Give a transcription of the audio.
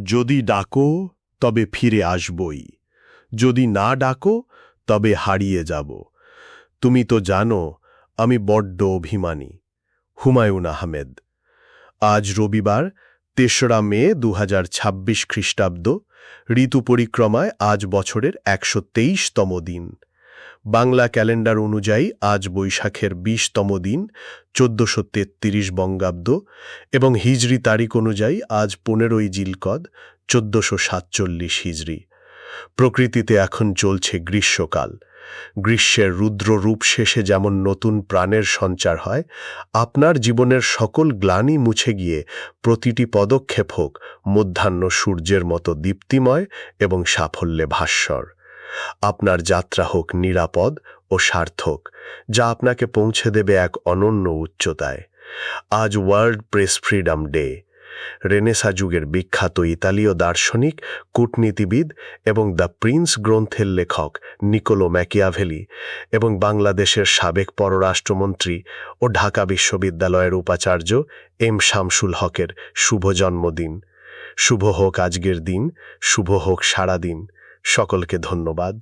যদি ডাকো তবে ফিরে আসবই, যদি না ডাকো তবে হারিয়ে যাব। তুমি তো জানো আমি বড্ড অভিমানী। হুমায়ুন আহমেদ। আজ রবিবার ৩রা মে ২০২৬ খ্রিস্টাব্দ। ঋতু পরিক্রমায় আজ বছরের ১২৩তম দিন। বাংলা ক্যালেন্ডার অনুযায়ী আজ বৈশাখের ২০তম দিন, ১৪৩৩ বঙ্গাব্দ, এবং হিজরি তারিখ অনুযায়ী আজ ১৫ই জিলকদ, ১৪৪৭ হিজরি। প্রকৃতিতে এখন চলছে গ্রীষ্মকাল। গ্রীষ্মের রুদ্র রূপ শেষে যেমন নতুন প্রাণের সঞ্চার হয়, আপনার জীবনের সকল গ্লানি মুছে গিয়ে প্রতিটি পদক্ষেপ হোক মধ্যাহ্ন সূর্যের মতো দীপ্তিময় এবং সাফল্যে ভাস্বর। আপনার যাত্রা হোক নিরাপদ ও সার্থক, যা আপনাকে পৌঁছে দেবে এক অনন্য উচ্চতায়। আজ world press freedom day. Renaissance যুগের বিখ্যাত ইতালীয় দার্শনিক, কূটনীতিবিদ এবং দ্য প্রিন্স গ্রন্থের লেখক নিকোলো ম্যাকিয়াভেলি এবং বাংলাদেশের সাবেক পররাষ্ট্রমন্ত্রী ও ঢাকা বিশ্ববিদ্যালয়ের উপাচার্য এম শামসুল হকের শুভ জন্মদিন। শুভ হোক আজকের দিন, শুভ হোক সারাদিন। সকলকে ধন্যবাদ।